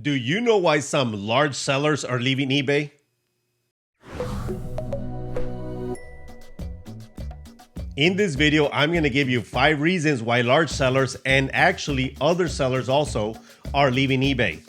Do you know why some large sellers are leaving eBay? In this video, I'm going to give you 5 reasons why large sellers and actually other sellers also are leaving eBay.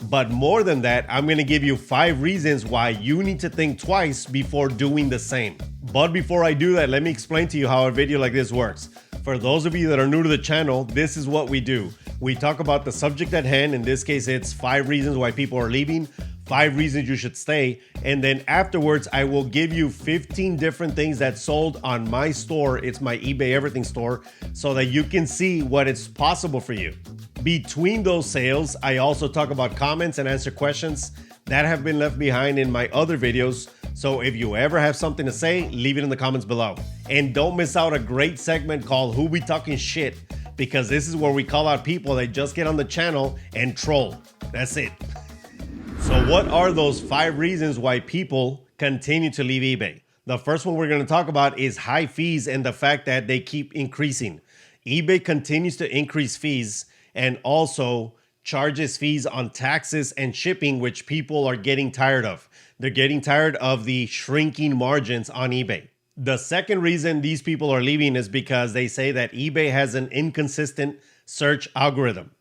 But more than that, I'm going to give you 5 reasons why you need to think twice before doing the same. But before I do that, let me explain to you how a video like this works. For those of you that are new to the channel, this is what we do. We talk about the subject at hand. In this case, it's 5 reasons why people are leaving, 5 reasons you should stay. And then afterwards, I will give you 15 different things that sold on my store. It's my eBay Everything store, so that you can see what is possible for you. Between those sales, I also talk about comments and answer questions that have been left behind in my other videos. So if you ever have something to say, leave it in the comments below. And don't miss out a great segment called Who We Talking Shit, because this is where we call out people that just get on the channel and troll. That's it. So what are those 5 reasons why people continue to leave eBay? The first one we're going to talk about is high fees and the fact that they keep increasing. eBay continues to increase fees and also charges fees on taxes and shipping, which people are getting tired of. They're getting tired of the shrinking margins on eBay. The second reason these people are leaving is because they say that eBay has an inconsistent search algorithm.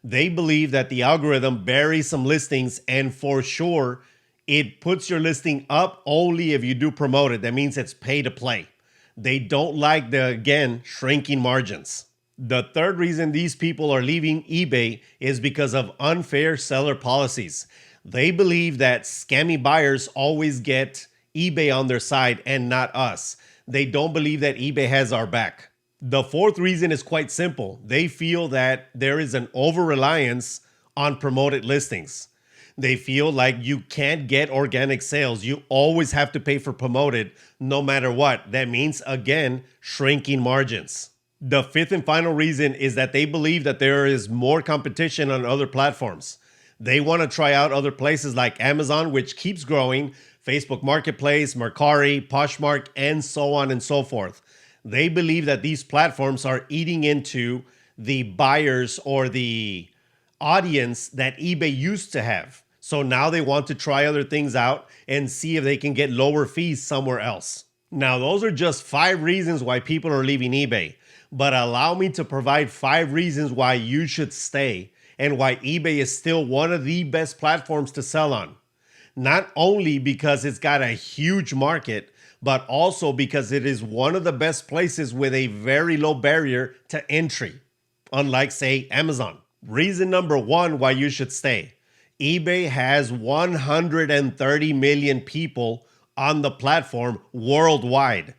They believe that the algorithm buries some listings, and for sure, it puts your listing up only if you do promote it. That means it's pay to play. They don't like the, again, shrinking margins. The third reason these people are leaving eBay is because of unfair seller policies. They believe that scammy buyers always get eBay on their side and not us. They don't believe that eBay has our back. The fourth reason is quite simple. They feel that there is an over-reliance on promoted listings. They feel like you can't get organic sales. You always have to pay for promoted no matter what. That means, again, shrinking margins. The fifth and final reason is that they believe that there is more competition on other platforms. They want to try out other places like Amazon, which keeps growing, Facebook Marketplace, Mercari, Poshmark, and so on and so forth. They believe that these platforms are eating into the buyers or the audience that eBay used to have. So now they want to try other things out and see if they can get lower fees somewhere else. Now, those are just 5 reasons why people are leaving eBay. But allow me to provide 5 reasons why you should stay and why eBay is still one of the best platforms to sell on. Not only because it's got a huge market, but also because it is one of the best places with a very low barrier to entry, unlike, say, Amazon. Reason number 1 why you should stay. eBay has 130 million people on the platform worldwide.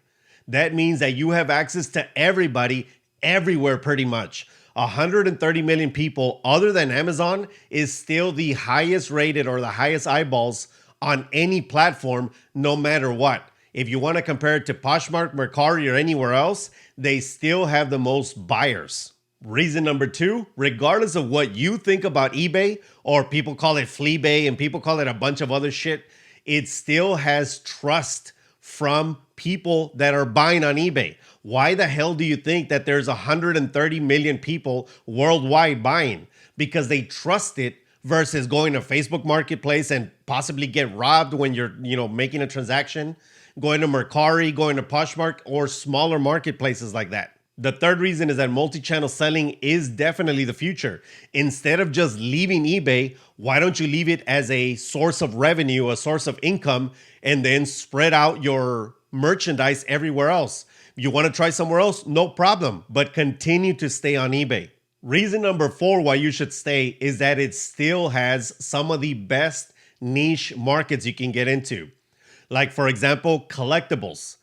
That means that you have access to everybody, everywhere pretty much. 130 million people other than Amazon is still the highest rated or the highest eyeballs on any platform, no matter what. If you want to compare it to Poshmark, Mercari, or anywhere else, they still have the most buyers. Reason number 2, regardless of what you think about eBay, or people call it Fleabay and people call it a bunch of other shit, it still has trust from people that are buying on eBay. Why the hell do you think that there's 130 million people worldwide buying? Because they trust it versus going to Facebook Marketplace and possibly get robbed when you're, making a transaction, going to Mercari, going to Poshmark, or smaller marketplaces like that. The third reason is that multi-channel selling is definitely the future. Instead of just leaving eBay, why don't you leave it as a source of revenue, a source of income, and then spread out your merchandise everywhere else? You want to try somewhere else? No problem, but continue to stay on eBay. Reason number 4 why you should stay is that it still has some of the best niche markets you can get into. Like, for example, collectibles.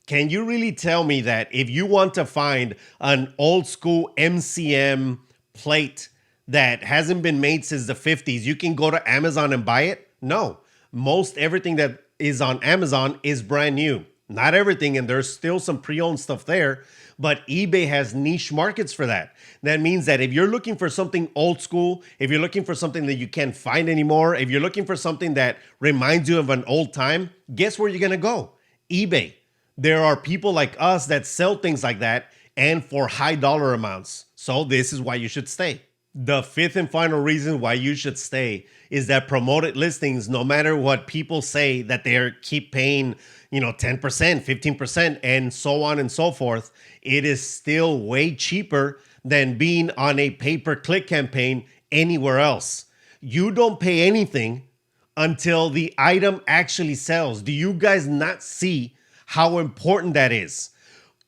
Can you really tell me that if you want to find an old school MCM plate that hasn't been made since the 50s, you can go to Amazon and buy it? No. Most everything that is on Amazon is brand new. Not everything, and there's still some pre-owned stuff there, but eBay has niche markets for that. That means that if you're looking for something old school, if you're looking for something that you can't find anymore, if you're looking for something that reminds you of an old time, guess where you're going to go? eBay. There are people like us that sell things like that and for high dollar amounts. So this is why you should stay. The fifth and final reason why you should stay is that promoted listings, no matter what people say that they keep paying, 10%, 15%, and so on and so forth, it is still way cheaper than being on a pay-per-click campaign anywhere else. You don't pay anything until the item actually sells. Do you guys not see how important that is?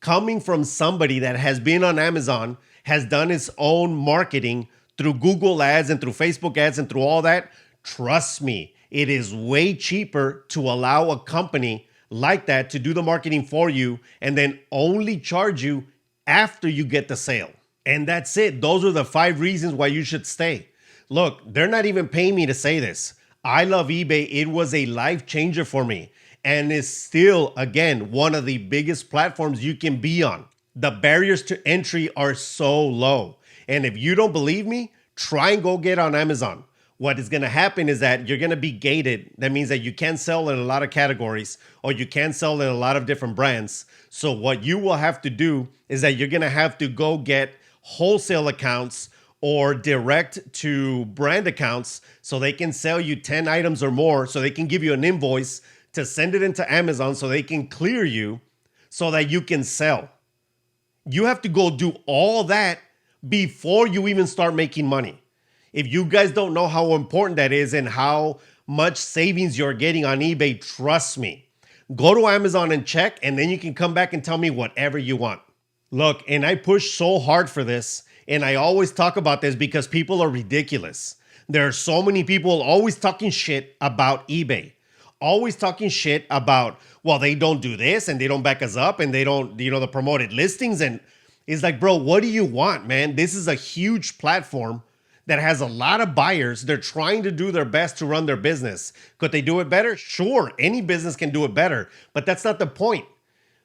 Coming from somebody that has been on Amazon, has done its own marketing through Google ads and through Facebook ads and through all that, trust me, it is way cheaper to allow a company like that to do the marketing for you and then only charge you after you get the sale. And that's it. Those are the 5 reasons why you should stay. Look, they're not even paying me to say this. I love eBay. It was a life changer for me and is still, again, one of the biggest platforms you can be on. The barriers to entry are so low. And if you don't believe me, try and go get on Amazon. What is going to happen is that you're going to be gated. That means that you can't sell in a lot of categories or you can't sell in a lot of different brands. So what you will have to do is that you're going to have to go get wholesale accounts or direct to brand accounts so they can sell you 10 items or more, so they can give you an invoice to send it into Amazon so they can clear you so that you can sell. You have to go do all that before you even start making money. If you guys don't know how important that is and how much savings you're getting on eBay, trust me. Go to Amazon and check, and then you can come back and tell me whatever you want. Look, and I push so hard for this, and I always talk about this because people are ridiculous. There are so many people always talking shit about eBay. Always talking shit about, well, they don't do this and they don't back us up and they don't, the promoted listings. And it's like, bro, what do you want, man? This is a huge platform that has a lot of buyers. They're trying to do their best to run their business. Could they do it better? Sure, any business can do it better, but that's not the point.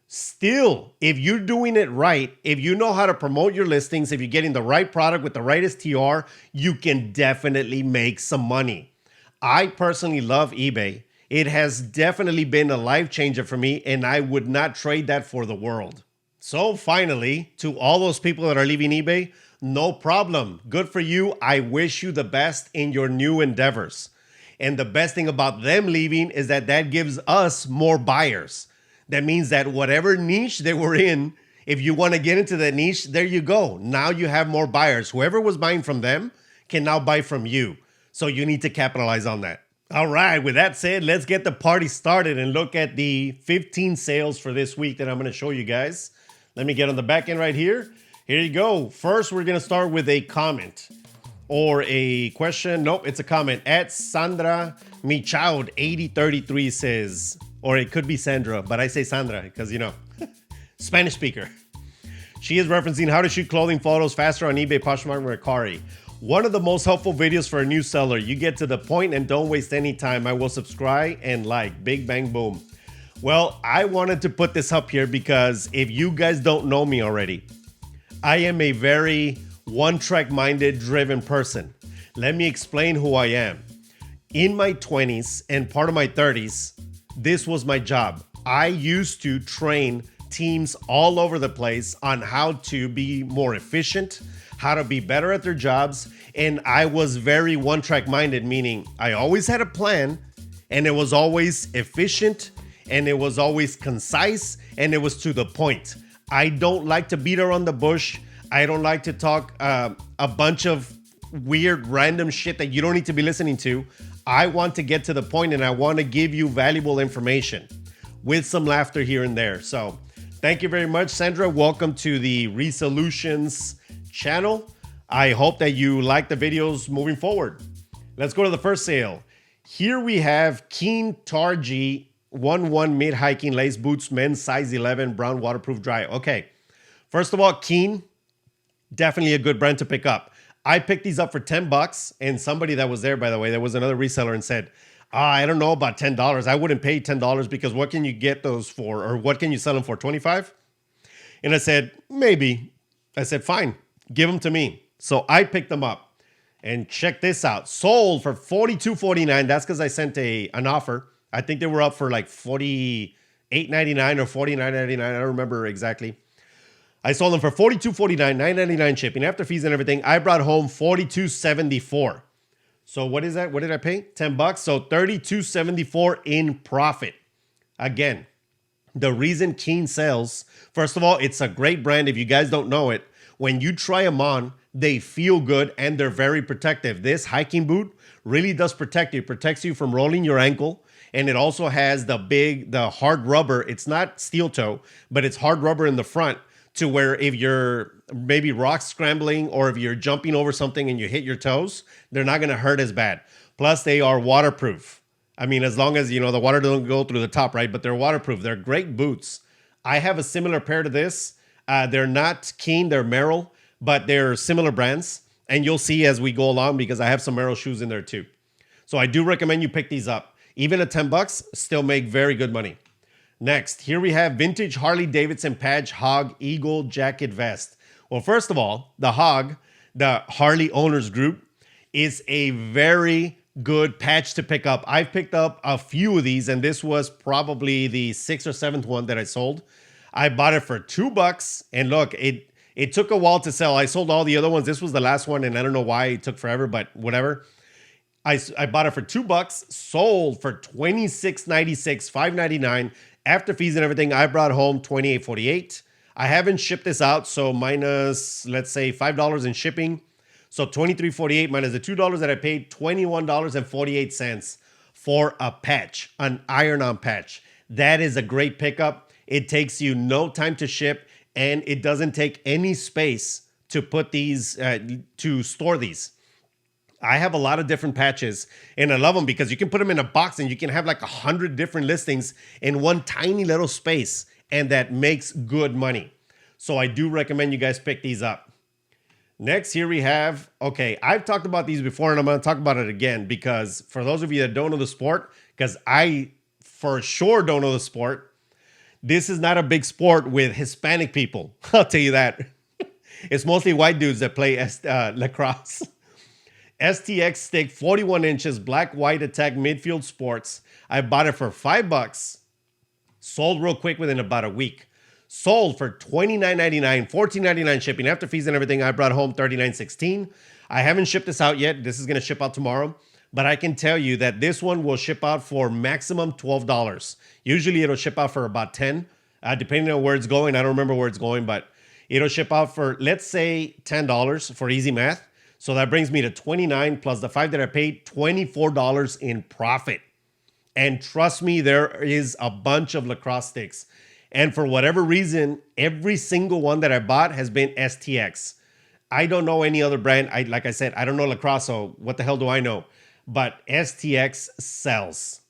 Still, if you're doing it right, if you know how to promote your listings, if you're getting the right product with the right STR, you can definitely make some money. I personally love eBay. It has definitely been a life changer for me, and I would not trade that for the world. So finally, to all those people that are leaving eBay, no problem. Good for you. I wish you the best in your new endeavors. And the best thing about them leaving is that gives us more buyers. That means that whatever niche they were in, if you want to get into that niche, there you go. Now you have more buyers. Whoever was buying from them can now buy from you. So you need to capitalize on that. All right, with that said, let's get the party started and look at the 15 sales for this week that I'm going to show you guys. Let me get on the back end right here. Here you go. First, we're going to start with a comment or a question. Nope, it's a comment. At Sandra Michaud 8033 says, or it could be Sandra, but I say Sandra because, Spanish speaker. She is referencing how to shoot clothing photos faster on eBay, Poshmark, Mercari. One of the most helpful videos for a new seller. You get to the point and don't waste any time. I will subscribe and like. Big bang boom. Well, I wanted to put this up here because if you guys don't know me already, I am a very one-track minded driven person. Let me explain who I am. In my 20s and part of my 30s, this was my job. I used to train teams all over the place on how to be more efficient, how to be better at their jobs. And I was very one-track minded, meaning I always had a plan and it was always efficient and it was always concise and it was to the point. I don't like to beat around the bush. I don't like to talk a bunch of weird random shit that you don't need to be listening to. I want to get to the point and I want to give you valuable information with some laughter here and there. So thank you very much, Sandra. Welcome to the Resellutions channel. I hope that you like the videos moving forward. Let's go to the first sale. Here we have Keen Targi 1-1 mid hiking lace boots, men's size 11, brown waterproof dry. Okay. First of all, Keen, definitely a good brand to pick up. I picked these up for $10 and somebody that was there, by the way, there was another reseller and said, I don't know about $10. I wouldn't pay $10 because what can you get those for? Or what can you sell them for? 25? And I said, maybe. I said, fine, give them to me. So I picked them up and check this out. Sold for $42.49. That's because I sent an offer. I think they were up for like $48.99 or $49.99. I don't remember exactly. I sold them for $42.49, $9.99 shipping. After fees and everything, I brought home $42.74. So what is that? What did I pay? $10. So $32.74 in profit. Again, the reason Keen sells, first of all, it's a great brand. If you guys don't know it, when you try them on, they feel good and they're very protective. This hiking boot really does protect you. It protects you from rolling your ankle. And it also has the hard rubber. It's not steel toe, but it's hard rubber in the front to where if you're maybe rock scrambling or if you're jumping over something and you hit your toes, they're not going to hurt as bad. Plus, they are waterproof. I mean, as long as, the water doesn't go through the top, right? But they're waterproof. They're great boots. I have a similar pair to this. They're not Keen, they're Merrell, but they're similar brands. And you'll see as we go along because I have some Merrell shoes in there too. So I do recommend you pick these up. Even at $10, still make very good money. Next, here we have vintage Harley Davidson patch Hog Eagle jacket vest. Well, first of all, the Hog, the Harley Owners Group, is a very good patch to pick up. I've picked up a few of these, and this was probably the 6th or 7th one that I sold. I bought it for $2, and look, it took a while to sell. I sold all the other ones. This was the last one, and I don't know why it took forever, but whatever. I bought it for $2, sold for $26.96, $5.99. After fees and everything, I brought home $28.48. I haven't shipped this out, so minus, let's say, $5 in shipping. So $23.48 minus the $2 that I paid, $21.48 for a patch, an iron-on patch. That is a great pickup. It takes you no time to ship, and it doesn't take any space to put these, to store these. I have a lot of different patches and I love them because you can put them in a box and you can have like 100 different listings in one tiny little space, and that makes good money. So I do recommend you guys pick these up. Next, here we have, okay, I've talked about these before and I'm going to talk about it again because for those of you that don't know the sport, because I for sure don't know the sport, this is not a big sport with Hispanic people. I'll tell you that. It's mostly white dudes that play lacrosse. STX stick, 41 inches, black, white attack midfield sports. I bought it for $5. Sold real quick within about a week. Sold for $29.99, $14.99 shipping. After fees and everything, I brought home $39.16. I haven't shipped this out yet. This is going to ship out tomorrow. But I can tell you that this one will ship out for maximum $12. Usually it'll ship out for about $10, depending on where it's going. I don't remember where it's going, but it'll ship out for, let's say, $10 for easy math. So that brings me to $29 plus the $5 that I paid, $24 in profit. And trust me, there is a bunch of lacrosse sticks. And for whatever reason, every single one that I bought has been STX. I don't know any other brand. Like I said, I don't know lacrosse, so what the hell do I know? But STX sells.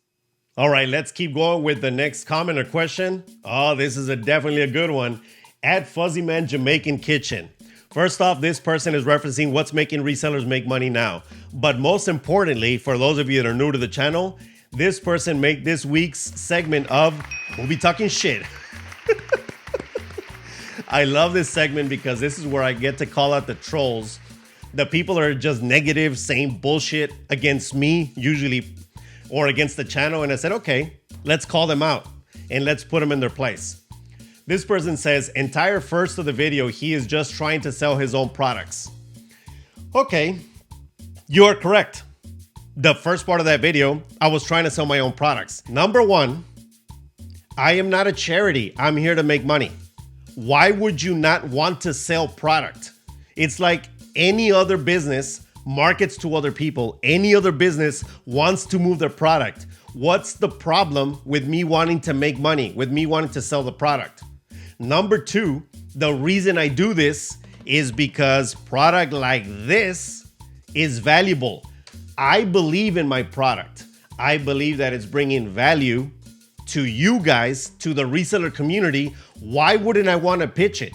All right, let's keep going with the next comment or question. Oh, this is definitely a good one. At Fuzzy Man Jamaican Kitchen. First off, this person is referencing what's making resellers make money now. But most importantly, for those of you that are new to the channel, this person made this week's segment of We'll Be Talking Shit. I love this segment because this is where I get to call out the trolls. The people that are just negative, saying bullshit against me, usually, or against the channel. And I said, okay, let's call them out and let's put them in their place. This person says, entire first of the video, he is just trying to sell his own products. Okay, you are correct. The first part of that video, I was trying to sell my own products. Number one, I am not a charity. I'm here to make money. Why would you not want to sell product? It's like any other business markets to other people. Any other business wants to move their product. What's the problem with me wanting to make money, with me wanting to sell the product? Number two, the reason I do this is because product like this is valuable. I believe in my product. I believe that it's bringing value to you guys, to the reseller community. Why wouldn't I want to pitch it?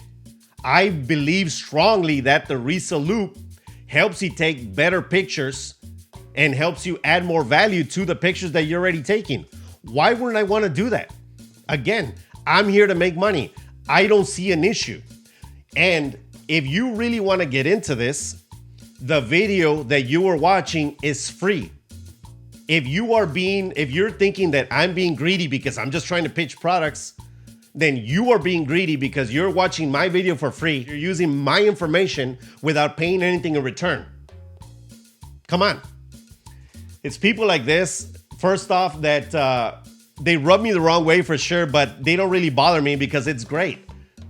I believe strongly that the Reselloupe helps you take better pictures and helps you add more value to the pictures that you're already taking. Why wouldn't I want to do that? Again, I'm here to make money. I don't see an issue. And if you really want to get into this, the video that you are watching is free. If you're thinking that I'm being greedy because I'm just trying to pitch products, then you are being greedy because you're watching my video for free. You're using my information without paying anything in return. Come on. It's people like this, first off, that they rub me the wrong way for sure, but they don't really bother me because it's great.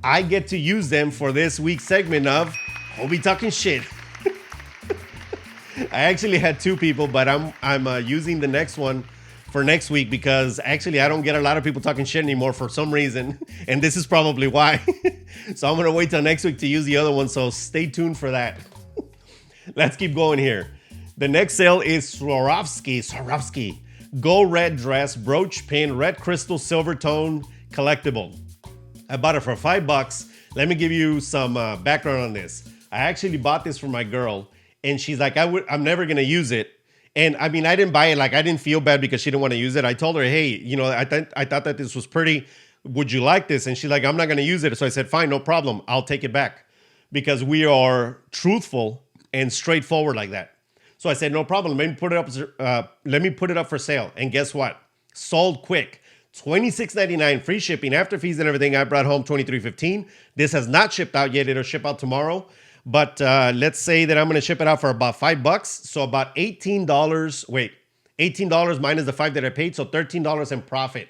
I get to use them for this week's segment of Hobie Talking Shit. I actually had two people, but I'm using the next one for next week because actually I don't get a lot of people talking shit anymore for some reason, and this is probably why. So I'm gonna wait till next week to use the other one, so stay tuned for that. Let's keep going here. The next sale is Swarovski Gold Red Dress Brooch Pin Red Crystal Silver Tone Collectible. I bought it for $5. Let me give you some background on this. I actually bought this for my girl, and she's like, I'm never gonna use it. And I mean, I didn't buy it, like I didn't feel bad because she didn't want to use it. I told her, hey, you know, I thought that this was pretty. Would you like this? And she's like, I'm not gonna use it. So I said, fine, no problem. I'll take it back because we are truthful and straightforward like that. So I said, no problem. Let me put it up for sale. And guess what? Sold quick. $26.99 free shipping after fees and everything. I brought home $23.15. This has not shipped out yet. It'll ship out tomorrow. But let's say that I'm going to ship it out for about $5. So about $18. Wait, $18 minus the $5 that I paid. So $13 in profit.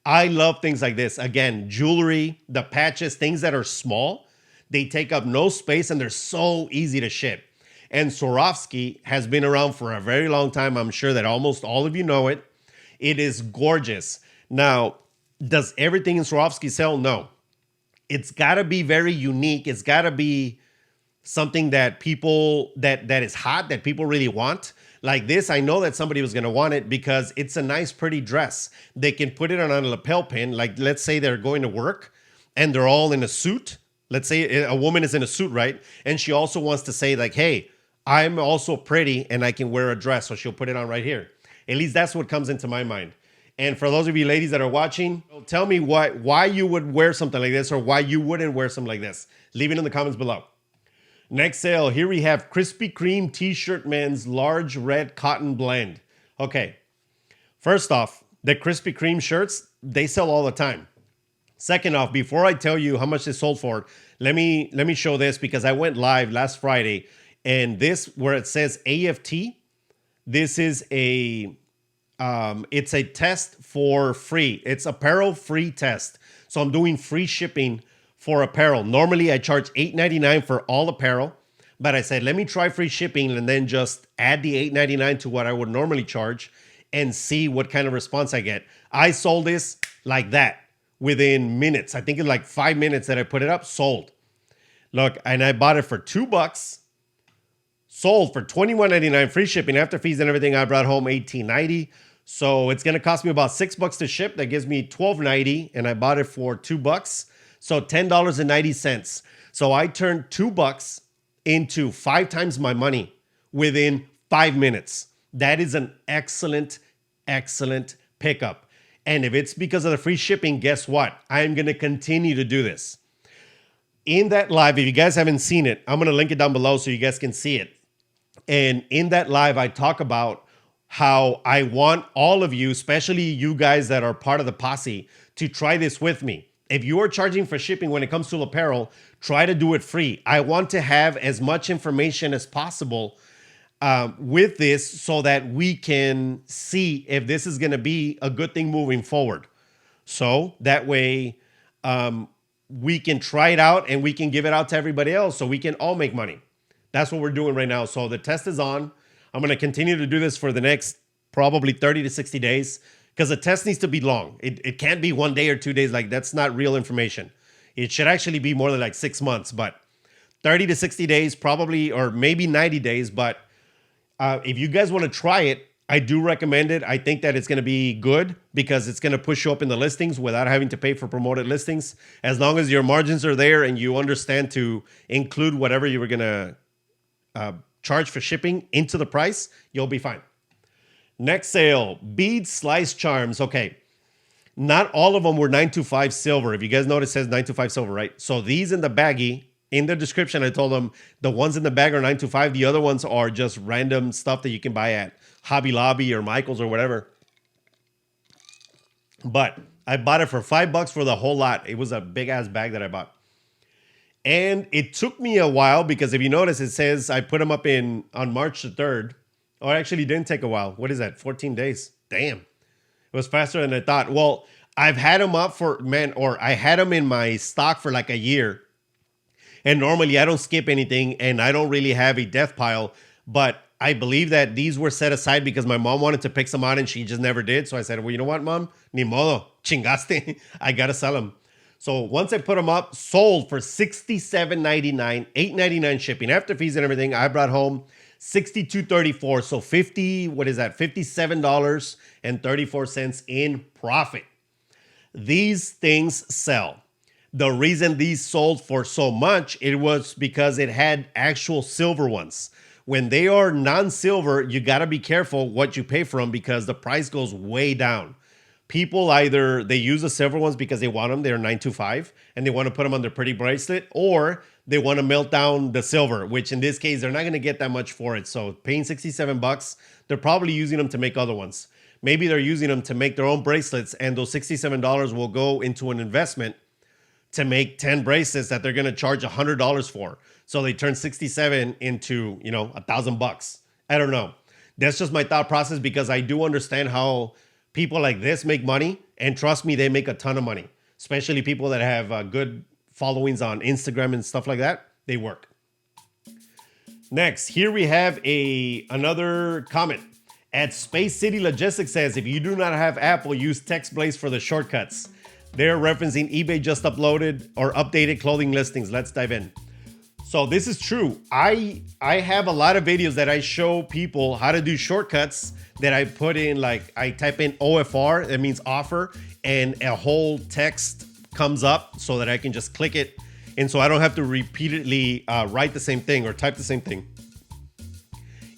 I love things like this. Again, jewelry, the patches, things that are small. They take up no space and they're so easy to ship. And Swarovski has been around for a very long time. I'm sure that almost all of you know it. It is gorgeous. Now, does everything in Swarovski sell? No. It's got to be very unique. It's got to be something that people, that is hot, that people really want. Like this, I know that somebody was going to want it because it's a nice, pretty dress. They can put it on a lapel pin. Like, let's say they're going to work and they're all in a suit. Let's say a woman is in a suit, right? And she also wants to say like, hey, I'm also pretty and I can wear a dress. So she'll put it on right here. At least that's what comes into my mind. And for those of you ladies that are watching, tell me why you would wear something like this or why you wouldn't wear something like this. Leave it in the comments below. Next sale, here we have Krispy Kreme T-shirt men's large red cotton blend. Okay, first off, the Krispy Kreme shirts, they sell all the time. Second off, before I tell you how much they sold for, let me show this because I went live last Friday. And this, where it says AFT, this is it's a test for free. It's apparel free test. So I'm doing free shipping for apparel. Normally I charge $8.99 for all apparel, but I said, let me try free shipping and then just add the $8.99 to what I would normally charge and see what kind of response I get. I sold this like that within minutes. I think in like 5 minutes that I put it up, sold. Look, and I bought it for $2. Sold for $21.99 free shipping after fees and everything. I brought home $18.90. So it's going to cost me about $6 to ship. That gives me $12.90 and I bought it for $2. So $10.90. So I turned $2 into 5 times my money within 5 minutes. That is an excellent, excellent pickup. And if it's because of the free shipping, guess what? I'm going to continue to do this. In that live, if you guys haven't seen it, I'm going to link it down below so you guys can see it. And in that live, I talk about how I want all of you, especially you guys that are part of the posse, to try this with me. If you are charging for shipping when it comes to apparel, try to do it free. I want to have as much information as possible with this so that we can see if this is going to be a good thing moving forward. So that way we can try it out and we can give it out to everybody else so we can all make money. That's what we're doing right now. So the test is on. I'm going to continue to do this for the next probably 30 to 60 days because the test needs to be long. It can't be 1 day or 2 days. Like that's not real information. It should actually be more than like 6 months, but 30 to 60 days probably, or maybe 90 days. But if you guys want to try it, I do recommend it. I think that it's going to be good because it's going to push you up in the listings without having to pay for promoted listings. As long as your margins are there and you understand to include whatever you were going to charge for shipping into the price, you'll be fine. Next sale, bead slice charms. Okay, not all of them were 925 silver. If you guys notice, it says 925 silver, right? So these in the baggie, in the description, I told them the ones in the bag are 925. The other ones are just random stuff that you can buy at Hobby Lobby or Michael's or whatever. But I bought it for $5 for the whole lot. It was a big ass bag that I bought. And it took me a while because if you notice, it says I put them up on March the 3rd. Oh, it actually didn't take a while. What is that? 14 days. Damn. It was faster than I thought. Well, I've had them up I had them in my stock for like a year. And normally I don't skip anything and I don't really have a death pile. But I believe that these were set aside because my mom wanted to pick some out and she just never did. So I said, well, you know what, Mom? Ni modo. Chingaste. I got to sell them. So once I put them up, sold for $67.99, $8.99 shipping. After fees and everything, I brought home $62.34. So $57.34 in profit. These things sell. The reason these sold for so much, it was because it had actual silver ones. When they are non-silver, you got to be careful what you pay for them because the price goes way down. People either they use the silver ones because they want them, they're 925, and they want to put them on their pretty bracelet, or they want to melt down the silver, which in this case, they're not going to get that much for it. So paying $67, they're probably using them to make other ones. Maybe they're using them to make their own bracelets, and those $67 will go into an investment to make 10 bracelets that they're going to charge $100 for. So they turn 67 into, $1,000. I don't know. That's just my thought process because I do understand how people like this make money, and trust me, they make a ton of money, especially people that have good followings on Instagram and stuff like that. They work. Next, here we have another comment. At Space City Logistics says, if you do not have Apple, use TextBlaze for the shortcuts. They're referencing eBay just uploaded or updated clothing listings. Let's dive in. So this is true. I have a lot of videos that I show people how to do shortcuts that I put in, like I type in OFR, that means offer, and a whole text comes up so that I can just click it. And so I don't have to repeatedly write the same thing or type the same thing.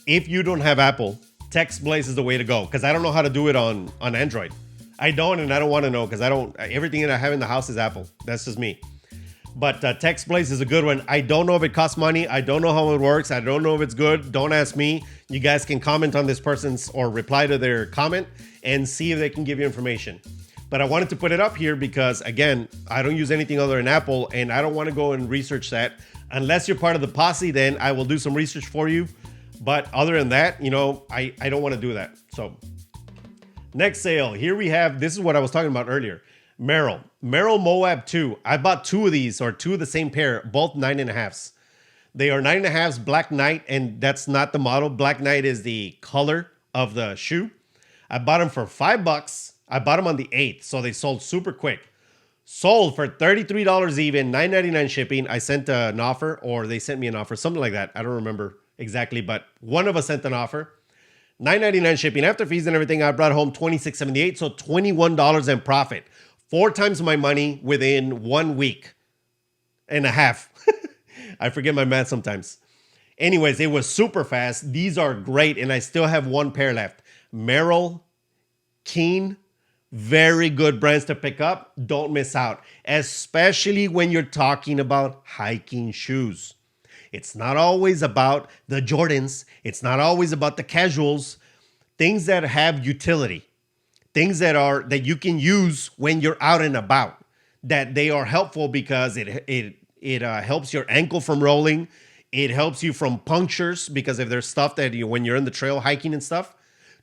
If you don't have Apple, TextBlaze is the way to go because I don't know how to do it on Android. I don't, and I don't want to know because everything that I have in the house is Apple. That's just me. But TextBlaze is a good one. I don't know if it costs money. I don't know how it works. I don't know if it's good. Don't ask me. You guys can comment on this person's or reply to their comment and see if they can give you information. But I wanted to put it up here because, again, I don't use anything other than Apple, and I don't want to go and research that. Unless you're part of the posse, then I will do some research for you. But other than that, I don't want to do that. So next sale. Here we have, this is what I was talking about earlier. Merrell Moab 2. I bought two of these, or two of the same pair, both 9.5s. They are 9.5s Black Knight, and that's not the model. Black Knight is the color of the shoe. I bought them for $5. I bought them on the 8th, so they sold super quick. Sold for $33 even, $9.99 shipping. I sent an offer, or they sent me an offer, something like that. I don't remember exactly, but one of us sent an offer. $9.99 shipping after fees and everything. I brought home $26.78, so $21 in profit. 4 times my money within 1 week and a half. I forget my math sometimes. Anyways, it was super fast. These are great, and I still have one pair left. Merrell, Keen, very good brands to pick up. Don't miss out, especially when you're talking about hiking shoes. It's not always about the Jordans. It's not always about the casuals. Things that have utility. Things that you can use when you're out and about, that they are helpful because it helps your ankle from rolling. It helps you from punctures because if there's stuff that when you're in the trail hiking and stuff,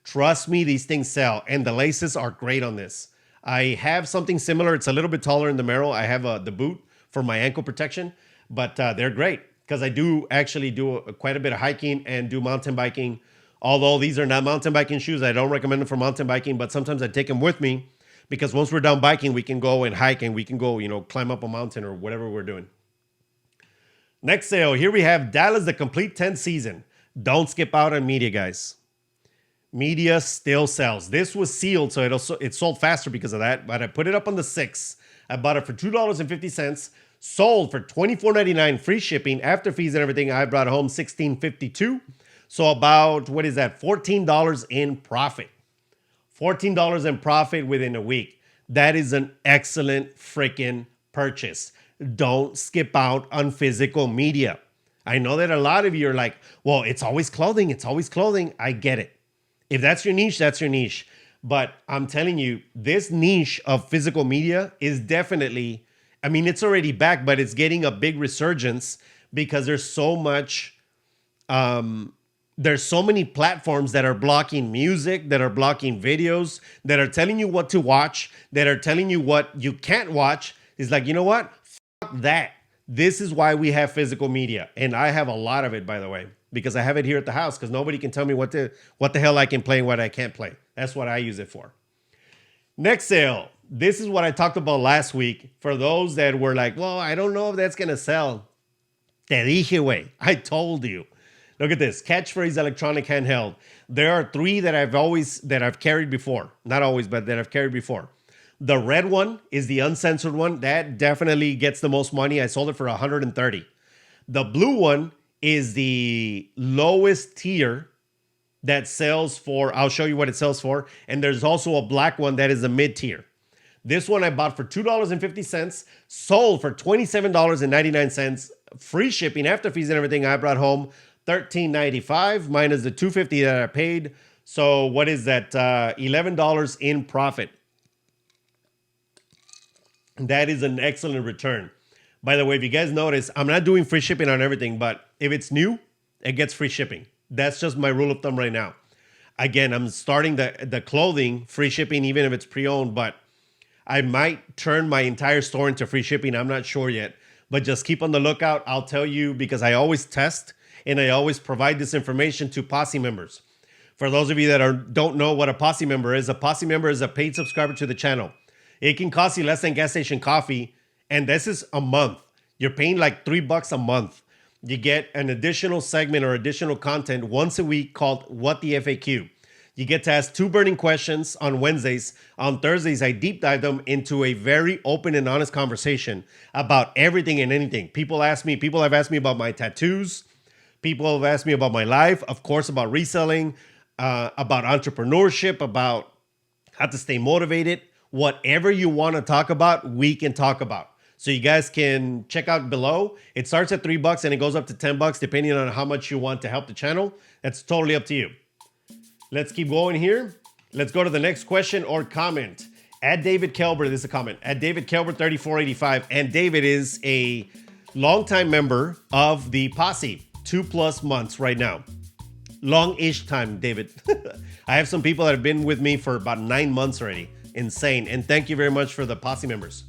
trust me, these things sell. And the laces are great on this. I have something similar. It's a little bit taller in the Merrell. I have the boot for my ankle protection, but they're great because I do actually do quite a bit of hiking and do mountain biking. Although these are not mountain biking shoes, I don't recommend them for mountain biking, but sometimes I take them with me because once we're done biking, we can go and hike and we can go, climb up a mountain or whatever we're doing. Next sale, here we have Dallas, the complete 10th season. Don't skip out on media, guys. Media still sells. This was sealed, so it sold faster because of that, but I put it up on the 6th. I bought it for $2.50, sold for $24.99, free shipping, after fees and everything. I brought home $16.52. So about, $14 in profit. $14 in profit within a week. That is an excellent freaking purchase. Don't skip out on physical media. I know that a lot of you are like, well, it's always clothing. It's always clothing. I get it. If that's your niche, that's your niche. But I'm telling you, this niche of physical media is definitely, I mean, it's already back, but it's getting a big resurgence because there's so many platforms that are blocking music, that are blocking videos, that are telling you what to watch, that are telling you what you can't watch. It's like, you know what? Fuck that. This is why we have physical media. And I have a lot of it, by the way, because I have it here at the house because nobody can tell me what the hell I can play and what I can't play. That's what I use it for. Next sale. This is what I talked about last week. For those that were like, well, I don't know if that's going to sell. Te dije, güey. I told you. Look at this, Catchphrase electronic handheld. There are 3 that I've carried before. Not always, but that I've carried before. The red one is the uncensored one. That definitely gets the most money. I sold it for $130. The blue one is the lowest tier that sells for, I'll show you what it sells for. And there's also a black one that is a mid tier. This one I bought for $2.50, sold for $27.99, free shipping after fees and everything. I brought home $13.95 minus the $2.50 that I paid. So what is that? $11 in profit. That is an excellent return. By the way, if you guys notice, I'm not doing free shipping on everything, but if it's new, it gets free shipping. That's just my rule of thumb right now. Again, I'm starting the clothing free shipping, even if it's pre-owned, but I might turn my entire store into free shipping. I'm not sure yet, but just keep on the lookout. I'll tell you because I always test and I always provide this information to Posse members. For those of you that don't know what a Posse member is a paid subscriber to the channel. It can cost you less than gas station coffee, and this is a month. You're paying like $3 a month. You get an additional segment or additional content once a week called What the FAQ. You get to ask 2 burning questions on Wednesdays. On Thursdays, I deep dive them into a very open and honest conversation about everything and anything. People have asked me about my tattoos. People have asked me about my life, of course, about reselling, about entrepreneurship, about how to stay motivated. Whatever you want to talk about, we can talk about. So you guys can check out below. It starts at $3 and it goes up to $10 depending on how much you want to help the channel. That's totally up to you. Let's keep going here. Let's go to the next question or comment. At David Kelber, this is a comment. At David Kelber 3485. And David is a longtime member of the Posse. 2+ months right now. Long-ish time, David. I have some people that have been with me for about 9 months already. Insane. And thank you very much for the Posse members.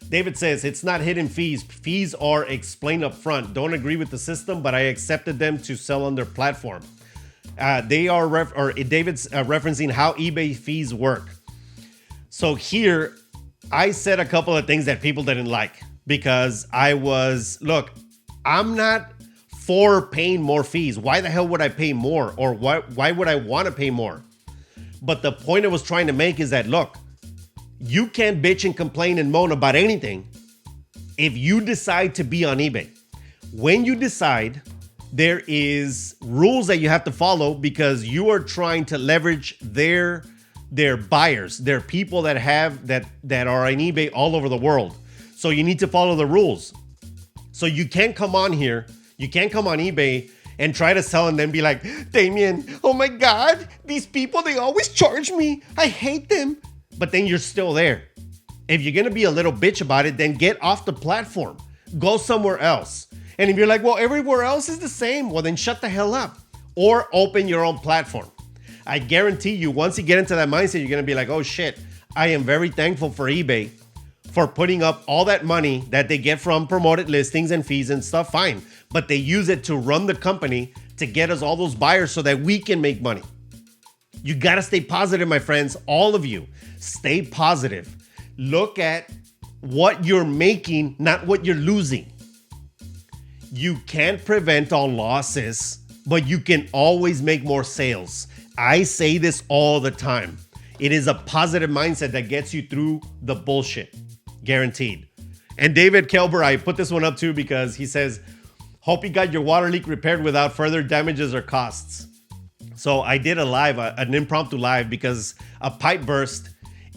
David says, it's not hidden fees. Fees are explained up front. Don't agree with the system, but I accepted them to sell on their platform. David's referencing how eBay fees work. So here, I said a couple of things that people didn't like because I'm not for paying more fees. Why the hell would I pay more? Or why would I want to pay more? But the point I was trying to make is that, look, you can't bitch and complain and moan about anything if you decide to be on eBay. When you decide, there is rules that you have to follow because you are trying to leverage their buyers, their people that are on eBay all over the world. So you need to follow the rules. So you can't come on here. You can't come on eBay and try to sell and then be like, Damien, oh my God, these people, they always charge me. I hate them. But then you're still there. If you're going to be a little bitch about it, then get off the platform. Go somewhere else. And if you're like, well, everywhere else is the same, well, then shut the hell up or open your own platform. I guarantee you, once you get into that mindset, you're going to be like, oh shit, I am very thankful for eBay for putting up all that money that they get from promoted listings and fees and stuff, fine. But they use it to run the company to get us all those buyers so that we can make money. You got to stay positive, my friends. All of you, stay positive. Look at what you're making, not what you're losing. You can't prevent all losses, but you can always make more sales. I say this all the time. It is a positive mindset that gets you through the bullshit. Guaranteed. And David Kelber, I put this one up too because he says, hope you got your water leak repaired without further damages or costs. So I did a live, an impromptu live because a pipe burst.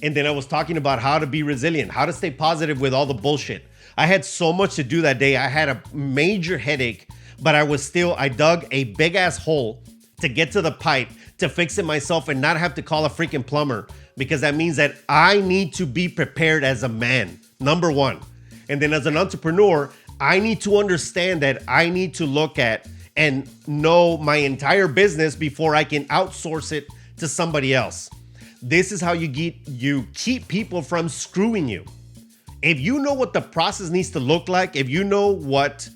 And then I was talking about how to be resilient, how to stay positive with all the bullshit. I had so much to do that day. I had a major headache, but I dug a big ass hole to get to the pipe to fix it myself and not have to call a freaking plumber, because that means that I need to be prepared as a man, number one. And then as an entrepreneur, I need to understand that I need to look at and know my entire business before I can outsource it to somebody else. This is how you keep people from screwing you. If you know what the process needs to look like, if you know what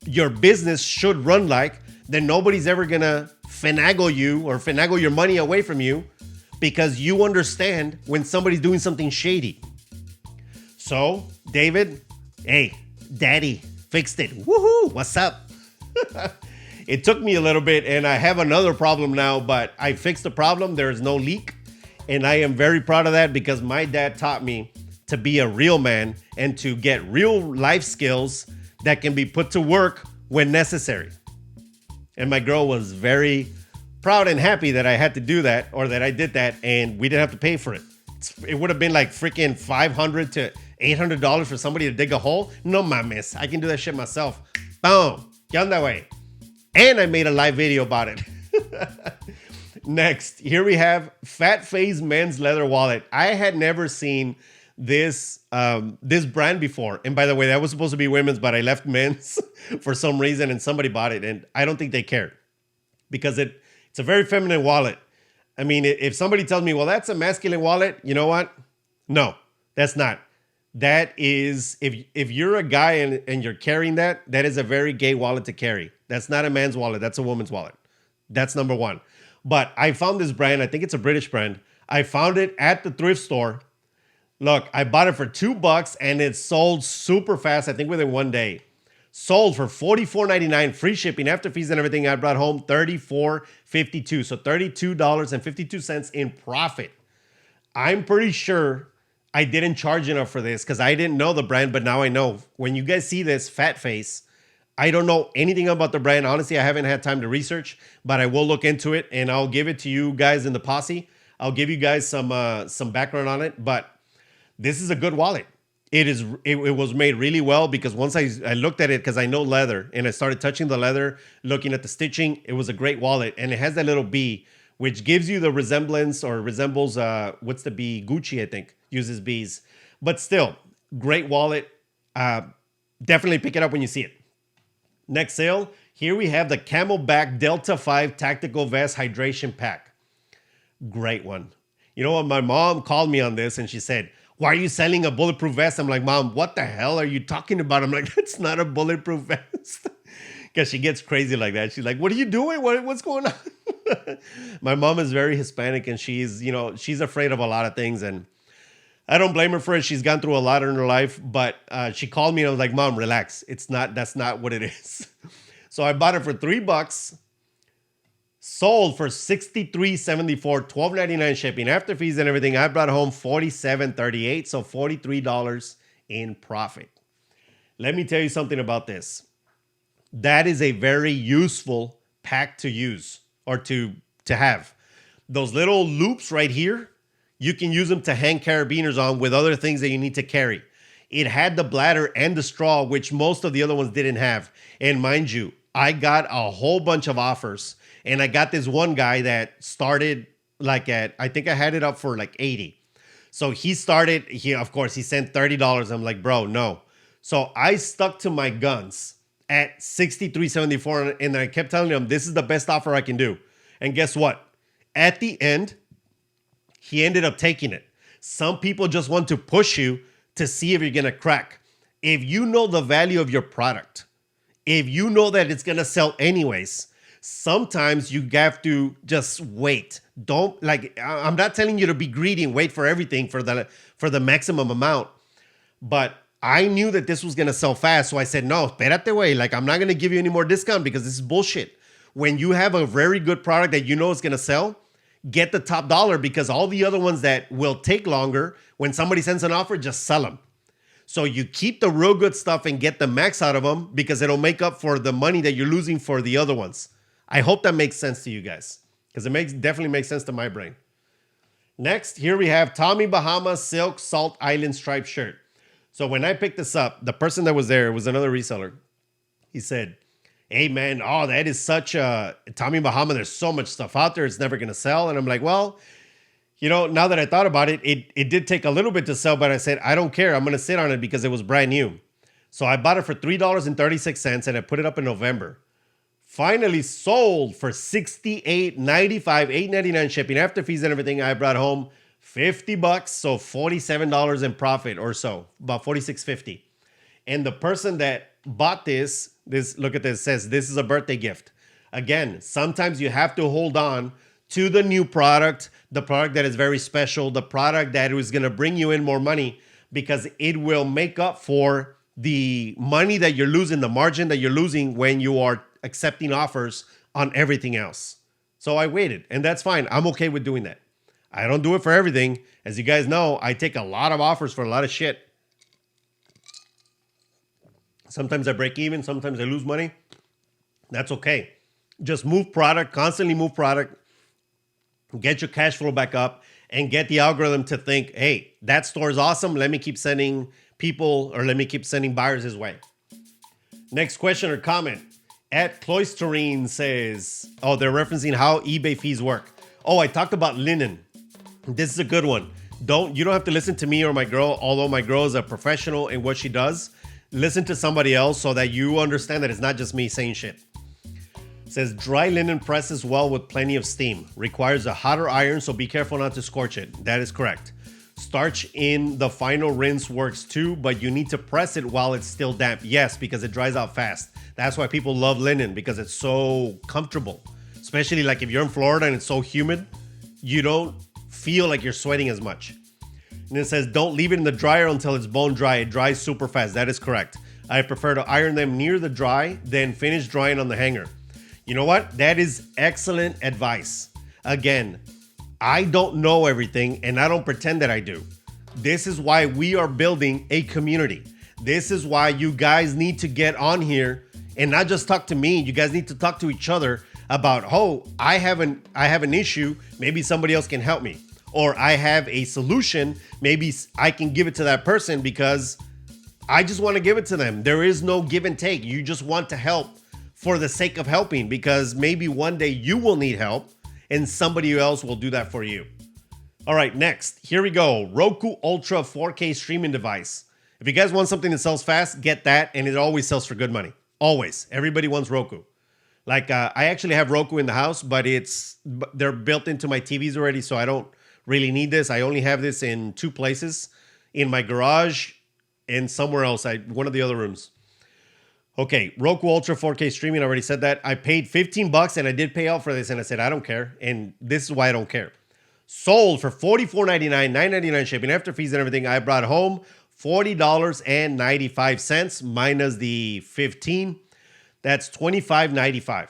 your business should run like, then nobody's ever gonna finagle you or finagle your money away from you, because you understand when somebody's doing something shady. So, David, hey, daddy, fixed it. Woohoo, what's up? It took me a little bit, and I have another problem now, but I fixed the problem. There is no leak, and I am very proud of that, because my dad taught me to be a real man and to get real life skills that can be put to work when necessary. And my girl was very proud and happy that I had to do that, or that I did that, and we didn't have to pay for it. It would have been like freaking $500 to $800 for somebody to dig a hole. No mames, I can do that shit myself. Boom, ¿Qué onda, güey? And I made a live video about it. Next, here we have Fat Face Men's Leather Wallet. I had never seen this brand before. And by the way, that was supposed to be women's, but I left men's for some reason, and somebody bought it. And I don't think they cared, because it's a very feminine wallet. I mean, if somebody tells me, well, that's a masculine wallet, you know what? No, that's not. That is, if you're a guy and you're carrying that is a very gay wallet to carry. That's not a man's wallet. That's a woman's wallet. That's number one. But I found this brand. I think it's a British brand. I found it at the thrift store. Look, I bought it for $2 and it sold super fast. I think within one day. Sold for $44.99, free shipping after fees and everything. I brought home $34.52. So $32.52 in profit. I'm pretty sure I didn't charge enough for this, because I didn't know the brand, but now I know. When you guys see this Fat Face, I don't know anything about the brand. Honestly, I haven't had time to research, but I will look into it and I'll give it to you guys in the posse. I'll give you guys some background on it, but this is a good wallet. It was made really well, because once I looked at it, because I know leather, and I started touching the leather, looking at the stitching, it was a great wallet. And it has that little bee, which gives you the resembles, what's the bee? Gucci, I think, uses bees. But still, great wallet. Definitely pick it up when you see it. Next sale, here we have the Camelback Delta 5 Tactical Vest Hydration Pack. Great one. You know what? My mom called me on this and she said, why are you selling a bulletproof vest? I'm like, Mom, what the hell are you talking about? I'm like, that's not a bulletproof vest. Because she gets crazy like that. She's like, what are you doing? What's going on? My mom is very Hispanic, and she's afraid of a lot of things. And I don't blame her for it. She's gone through a lot in her life, but she called me and I was like, Mom, relax. That's not what it is. So I bought it for $3. Sold for $63.74, $12.99 shipping after fees and everything. I brought home $47.38, so $43 in profit. Let me tell you something about this. That is a very useful pack to use, or to have. Those little loops right here, you can use them to hang carabiners on with other things that you need to carry. It had the bladder and the straw, which most of the other ones didn't have. And mind you, I got a whole bunch of offers. And I got this one guy that started I think I had it up for like 80. So he sent $30. I'm like, bro, no. So I stuck to my guns at $63.74. And I kept telling him, this is the best offer I can do. And guess what? At the end, he ended up taking it. Some people just want to push you to see if you're going to crack. If you know the value of your product, if you know that it's going to sell anyways, sometimes you have to just wait. I'm not telling you to be greedy and wait for everything for the maximum amount. But I knew that this was going to sell fast. So I said, no, espérate, güey. I'm not going to give you any more discount, because this is bullshit. When you have a very good product that you know is going to sell, get the top dollar, because all the other ones that will take longer, when somebody sends an offer, just sell them. So you keep the real good stuff and get the max out of them, because it'll make up for the money that you're losing for the other ones. I hope that makes sense to you guys, because it definitely makes sense to my brain. Next, here we have Tommy Bahama Silk Salt Island Striped Shirt. So when I picked this up, the person that was there was another reseller. He said, hey man, oh, that is such a Tommy Bahama. There's so much stuff out there. It's never going to sell. And I'm like, well, now that I thought about it, it did take a little bit to sell, but I said, I don't care. I'm going to sit on it because it was brand new. So I bought it for $3.36 and I put it up in November. Finally sold for $68.95, $8.99 shipping after fees and everything. I brought home $50, so $47 in profit or so, about $46.50. And the person that bought this, look at this, says this is a birthday gift. Again, sometimes you have to hold on to the new product, the product that is very special, the product that is going to bring you in more money, because it will make up for the money that you're losing, the margin that you're losing when you are accepting offers on everything else. So I waited, and that's fine. I'm okay with doing that. I don't do it for everything. As you guys know, I take a lot of offers for a lot of shit. Sometimes I break even, sometimes I lose money. That's okay. Just move product, constantly move product, get your cash flow back up, and get the algorithm to think, hey, that store is awesome. Let me keep sending people, or let me keep sending buyers his way. Next question or comment. At Cloisterine says, oh, they're referencing how eBay fees work. Oh, I talked about linen. This is a good one. You don't have to listen to me or my girl, although my girl is a professional in what she does. Listen to somebody else so that you understand that it's not just me saying shit. It says dry linen presses well with plenty of steam. Requires a hotter iron, so be careful not to scorch it. That is correct. Starch in the final rinse works too, but you need to press it while it's still damp. Yes, because it dries out fast. That's why people love linen, because it's so comfortable. Especially like if you're in Florida and it's so humid, you don't feel like you're sweating as much. And it says don't leave it in the dryer until it's bone dry. It dries super fast. That is correct. I prefer to iron them near the dry, then finish drying on the hanger. You know what? That is excellent advice. Again, I don't know everything, and I don't pretend that I do. This is why we are building a community. This is why you guys need to get on here and not just talk to me. You guys need to talk to each other about, oh, I have an issue. Maybe somebody else can help me. Or I have a solution. Maybe I can give it to that person because I just want to give it to them. There is no give and take. You just want to help for the sake of helping, because maybe one day you will need help and somebody else will do that for you. All right, next. Here we go. Roku Ultra 4K streaming device. If you guys want something that sells fast, get that, and it always sells for good money. Always. Everybody wants Roku. Like, I actually have Roku in the house, but they're built into my TVs already, so I don't really need this. I only have this in 2 places, in my garage and somewhere else, one of the other rooms. Okay, Roku Ultra 4K streaming, I already said that. I paid $15 and I did pay out for this, and I said, I don't care. And this is why I don't care. Sold for $44.99, $9.99 shipping after fees and everything. I brought home $40.95 minus the 15. That's $25.95.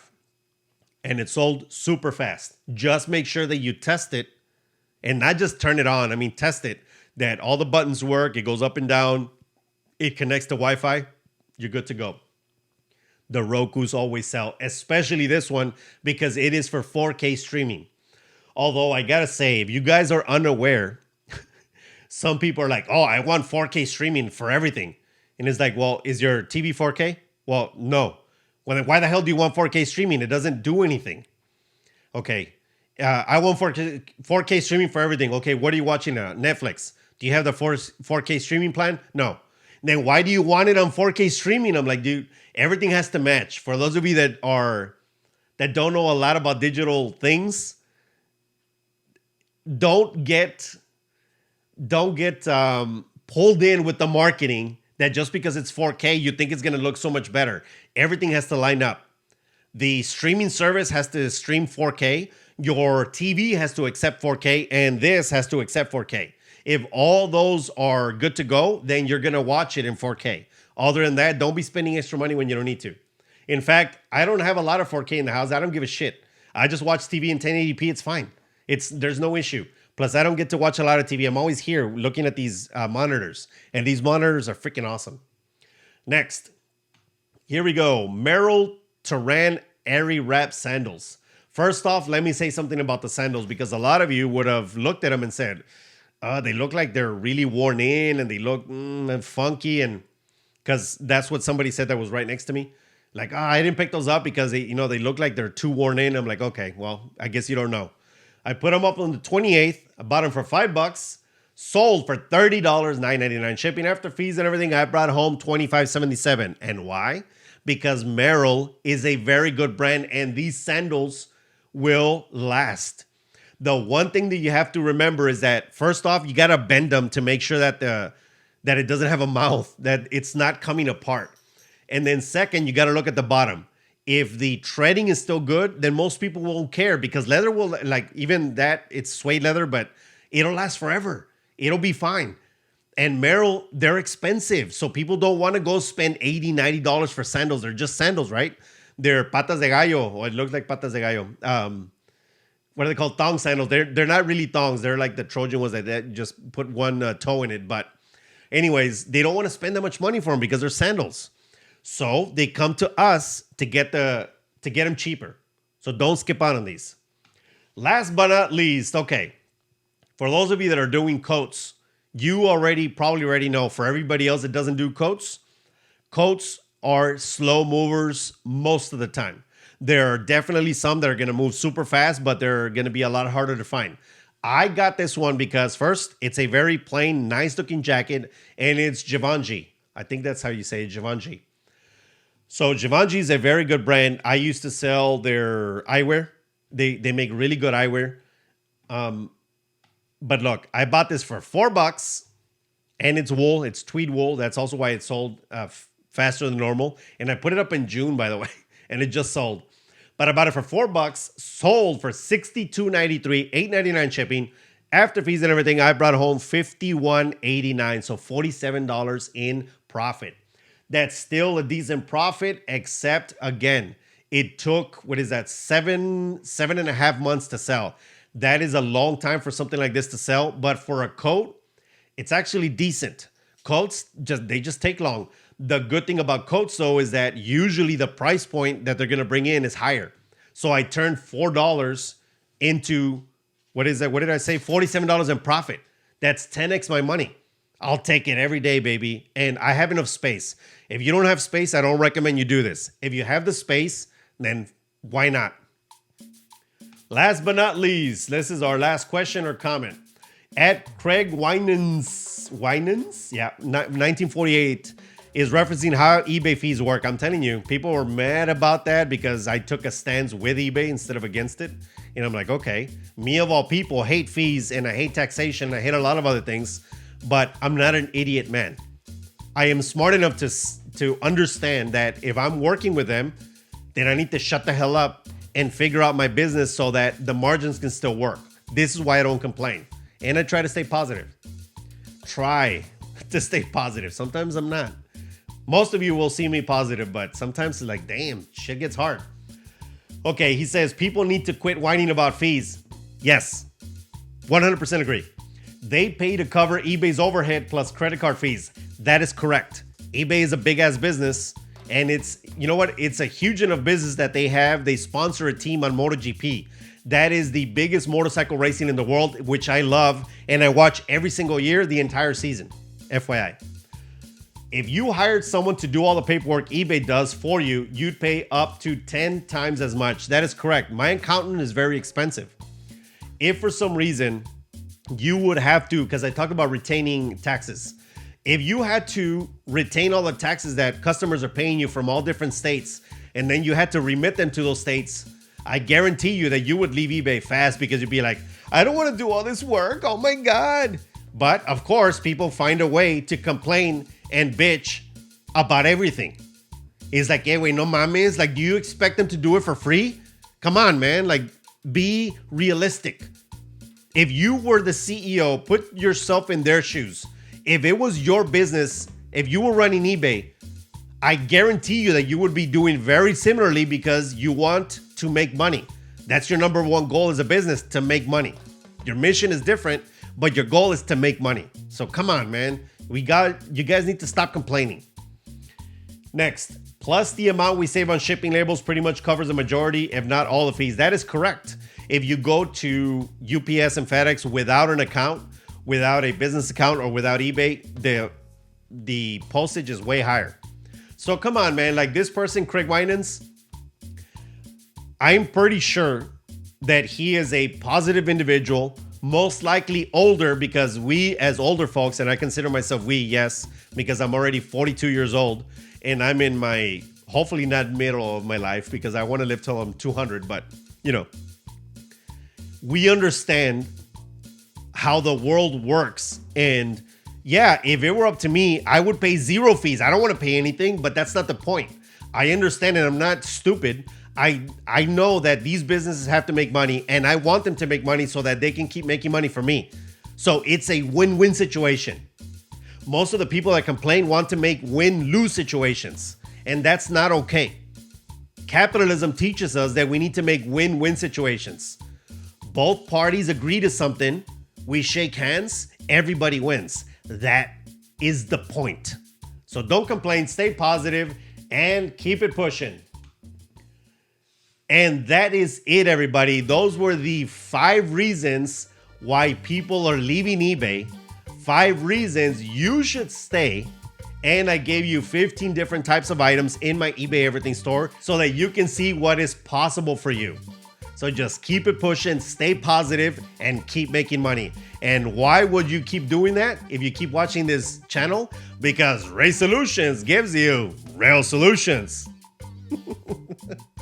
And it sold super fast. Just make sure that you test it and not just turn it on. I mean, test it, that all the buttons work. It goes up and down. It connects to Wi-Fi. You're good to go. The Rokus always sell, especially this one, because it is for 4K streaming. Although I gotta say, if you guys are unaware, some people are like, oh, I want 4K streaming for everything. And it's like, well, is your TV 4K? Well, no. Well, then why the hell do you want 4K streaming? It doesn't do anything. Okay, I want 4K streaming for everything. Okay, what are you watching now? Netflix. Do you have the 4K streaming plan? No. Then why do you want it on 4K streaming? I'm like, dude, everything has to match. For those of you that don't know a lot about digital things, don't get pulled in with the marketing that just because it's 4K, you think it's going to look so much better. Everything has to line up. The streaming service has to stream 4K. Your TV has to accept 4K, and this has to accept 4K. If all those are good to go, then you're going to watch it in 4K. Other than that, don't be spending extra money when you don't need to. In fact, I don't have a lot of 4K in the house. I don't give a shit. I just watch TV in 1080p. It's fine. There's no issue. Plus, I don't get to watch a lot of TV. I'm always here looking at these monitors. And these monitors are freaking awesome. Next. Here we go. Merrell Turan Airy Wrap Sandals. First off, let me say something about the sandals, because a lot of you would have looked at them and said, they look like they're really worn in and they look funky. And because that's what somebody said that was right next to me. Like, I didn't pick those up because they look like they're too worn in. I'm like, okay, well, I guess you don't know. I put them up on the 28th. I bought them for $5. Sold for $30, $9.99 shipping after fees and everything. I brought home $25.77. And why? Because Merrell is a very good brand, and these sandals will last. The one thing that you have to remember is that first off, you gotta bend them to make sure that it doesn't have a mouth, that it's not coming apart. And then second, you gotta look at the bottom. If the treading is still good, then most people won't care because leather will, like, even that, it's suede leather, but it'll last forever. It'll be fine. And Merrell, they're expensive. So people don't want to go spend $80, $90 for sandals. They're just sandals, right? They're patas de gallo, or it looks like patas de gallo. What are they called? Thong sandals. They're not really thongs. They're like the Trojan ones that just put one toe in it. But anyways, they don't want to spend that much money for them because they're sandals. So they come to us to get them cheaper. So don't skip out on these. Last but not least, okay, for those of you that are doing coats, you probably already know. For everybody else that doesn't do coats are slow movers most of the time. There are definitely some that are going to move super fast, but they're going to be a lot harder to find. I got this one because first, it's a very plain, nice looking jacket, and it's Givenchy. I think that's how you say it, Givenchy. So Givenchy is a very good brand. I used to sell their eyewear. They make really good eyewear. But look, I bought this for $4, and it's wool. It's tweed wool. That's also why it sold faster than normal. And I put it up in June, by the way, and it just sold. But I bought it for $4, sold for $62.93, $8.99 shipping. After fees and everything, I brought home $51.89, so $47 in profit. That's still a decent profit, except again, it took, 7.5 months to sell. That is a long time for something like this to sell, but for a coat, it's actually decent. Coats, they just take long. The good thing about coats, though, is that usually the price point that they're going to bring in is higher. So I turned $4 into, what is that? What did I say? $47 in profit. That's 10x my money. I'll take it every day, baby. And I have enough space. If you don't have space, I don't recommend you do this. If you have the space, then why not? Last but not least, this is our last question or comment. At Craig Winans, yeah, 1948, is referencing how eBay fees work. I'm telling you, people were mad about that because I took a stance with eBay instead of against it. And I'm like, okay, me of all people hate fees and I hate taxation. I hate a lot of other things, but I'm not an idiot man. I am smart enough to understand that if I'm working with them, then I need to shut the hell up and figure out my business so that the margins can still work. This is why I don't complain. And I try to stay positive. Try to stay positive. Sometimes I'm not. Most of you will see me positive, but sometimes it's like, damn, shit gets hard. Okay, he says, people need to quit whining about fees. Yes, 100% agree. They pay to cover eBay's overhead plus credit card fees. That is correct. eBay is a big ass business, and it's, you know what? It's a huge enough business that they sponsor a team on MotoGP. That is the biggest motorcycle racing in the world, which I love, and I watch every single year, the entire season. FYI. If you hired someone to do all the paperwork eBay does for you, you'd pay up to 10 times as much. That is correct. My accountant is very expensive. If for some reason you would have to, because I talk about retaining taxes. If you had to retain all the taxes that customers are paying you from all different states, and then you had to remit them to those states, I guarantee you that you would leave eBay fast because you'd be like, I don't want to do all this work. Oh my God. But of course, people find a way to complain and bitch about everything. It's like, hey, wait, no mames. Like, do you expect them to do it for free? Come on, man. Like, be realistic. If you were the CEO, put yourself in their shoes. If it was your business, if you were running eBay, I guarantee you that you would be doing very similarly because you want to make money. That's your number one goal as a business, to make money. Your mission is different, but your goal is to make money. So come on, man. You guys need to stop complaining. Next, plus the amount we save on shipping labels pretty much covers the majority, if not all the fees. That is correct. If you go to UPS and FedEx without an account, without a business account, or without eBay, the postage is way higher. So come on, man. Like this person, Craig Winans, I'm pretty sure that he is a positive individual, most likely older, because we as older folks, and I consider myself we, yes, because I'm already 42 years old and I'm in my, hopefully not middle of my life because I want to live till I'm 200, but you know, we understand how the world works. And yeah, if it were up to me, I would pay zero fees. I don't want to pay anything, but that's not the point. I understand and I'm not stupid. I know that these businesses have to make money and I want them to make money so that they can keep making money for me. So it's a win-win situation. Most of the people that complain want to make win-lose situations, and that's not okay. Capitalism teaches us that we need to make win-win situations. Both parties agree to something, we shake hands, everybody wins. That is the point. So don't complain, stay positive, and keep it pushing. And that is it, everybody. Those were the 5 reasons why people are leaving eBay. 5 reasons you should stay. And I gave you 15 different types of items in my eBay Everything store so that you can see what is possible for you. So just keep it pushing, stay positive, and keep making money. And why would you keep doing that if you keep watching this channel? Because Resellutions gives you real solutions.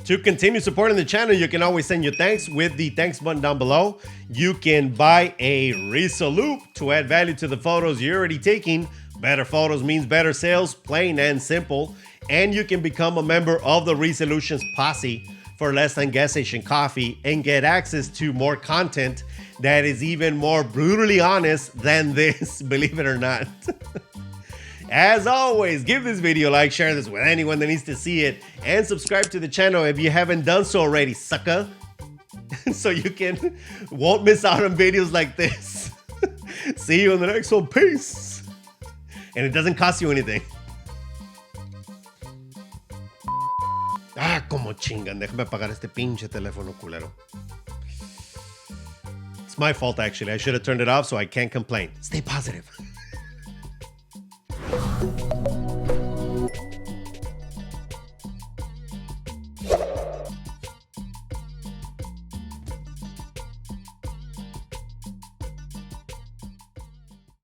To continue supporting the channel, you can always send your thanks with the thanks button down below. You can buy a Reselloupe to add value to the photos you're already taking. Better photos means better sales, plain and simple. And you can become a member of the Resellutions Posse for less than gas station coffee and get access to more content that is even more brutally honest than this, believe it or not. As always, give this video a like, share this with anyone that needs to see it, and subscribe to the channel if you haven't done so already, sucker. So you won't miss out on videos like this. See you in the next one. Peace. And it doesn't cost you anything. Ah, como chingan. Déjame apagar este pinche teléfono culero. It's my fault, actually. I should have turned it off so I can't complain. Stay positive.